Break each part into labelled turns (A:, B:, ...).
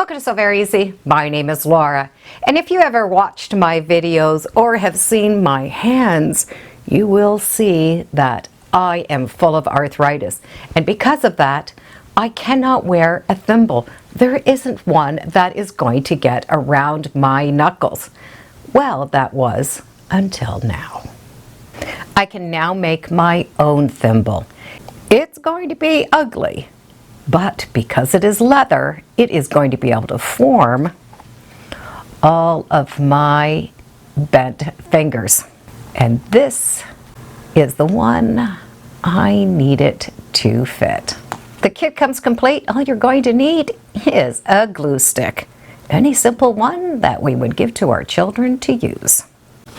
A: Welcome to So Very Easy. My name is Laura, and if you ever watched my videos or have seen my hands, you will see that I am full of arthritis, and because of that I cannot wear a thimble. There isn't one that is going to get around my knuckles. Well, that was until now. I can now make my own thimble. It's going to be ugly, but because it is leather, it is going to be able to form all of my bent fingers. And this is the one I need it to fit. The kit comes complete. All you're going to need is a glue stick. Any simple one that we would give to our children to use.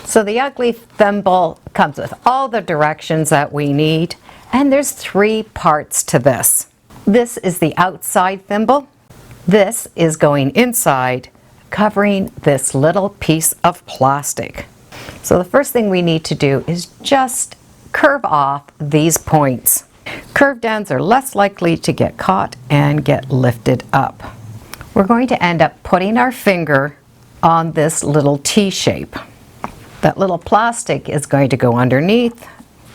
A: So the Ugly Thimble comes with all the directions that we need, and there's 3 parts to this. This is the outside thimble. This is going inside, covering this little piece of plastic. So the first thing we need to do is just curve off these points. Curved ends are less likely to get caught and get lifted up. We're going to end up putting our finger on this little T shape. That little plastic is going to go underneath,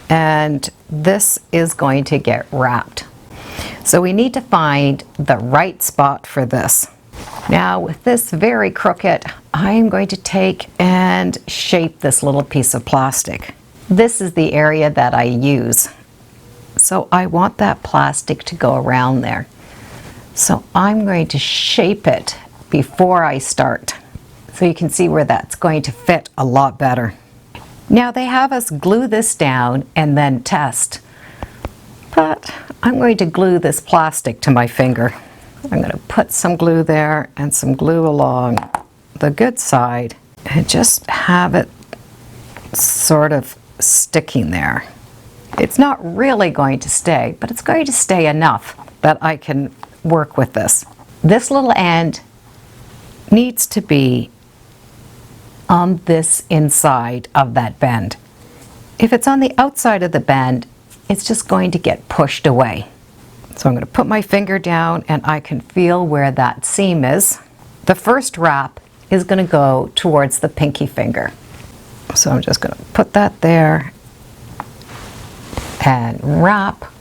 A: and this is going to get wrapped. So we need to find the right spot for this. Now with this very crooked, I'm going to take and shape this little piece of plastic. This is the area that I use. So I want that plastic to go around there. So I'm going to shape it before I start, so you can see where that's going to fit a lot better. Now they have us glue this down and then test. But I'm going to glue this plastic to my finger. I'm going to put some glue there and some glue along the good side and just have it sort of sticking there. It's not really going to stay, but it's going to stay enough that I can work with this. This little end needs to be on this inside of that bend. If it's on the outside of the bend, it's just going to get pushed away. So I'm going to put my finger down and I can feel where that seam is. The first wrap is going to go towards the pinky finger. So I'm just going to put that there and wrap.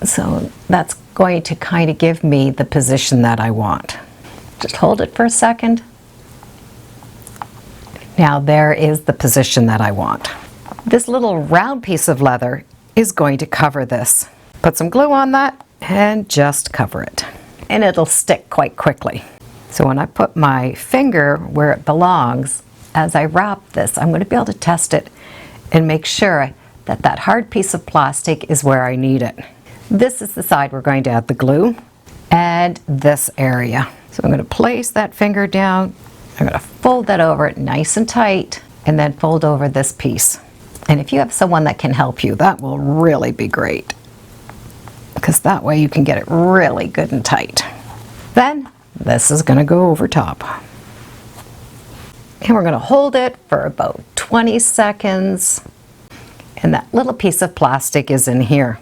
A: So that's going to kind of give me the position that I want. Just hold it for a second. Now there is the position that I want. This little round piece of leather is going to cover this. Put some glue on that and just cover it. And it'll stick quite quickly. So when I put my finger where it belongs, as I wrap this, I'm going to be able to test it and make sure that that hard piece of plastic is where I need it. This is the side we're going to add the glue, and this area. So I'm going to place that finger down. I'm going to fold that over nice and tight, and then fold over this piece. And if you have someone that can help you, that will really be great, because that way you can get it really good and tight. Then this is going to go over top. And we're going to hold it for about 20 seconds. And that little piece of plastic is in here.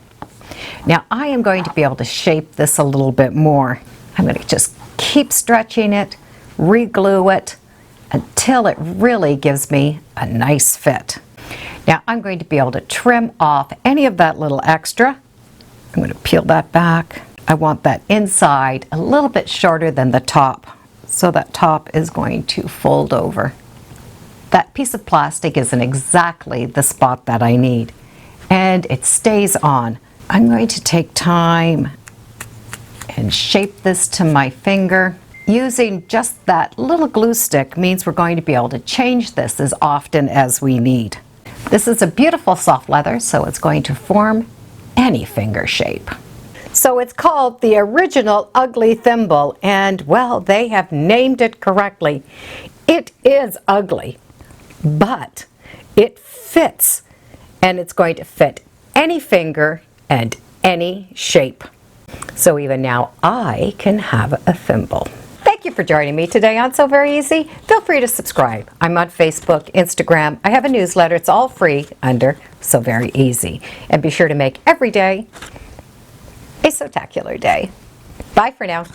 A: Now I am going to be able to shape this a little bit more. I'm going to just keep stretching it, re-glue it until it really gives me a nice fit. Now I'm going to be able to trim off any of that little extra. I'm going to peel that back. I want that inside a little bit shorter than the top, so that top is going to fold over. That piece of plastic is in exactly the spot that I need, and it stays on. I'm going to take time and shape this to my finger. Using just that little glue stick means we're going to be able to change this as often as we need. This is a beautiful soft leather, so it's going to form any finger shape. So it's called the original Ugly Thimble, and well, they have named it correctly. It is ugly, but it fits, and it's going to fit any finger and any shape. So even now I can have a thimble. Thank you for joining me today on So Very Easy. Feel free to subscribe. I'm on Facebook, Instagram. I have a newsletter. It's all free under So Very Easy. And be sure to make every day a so-tacular day. Bye for now.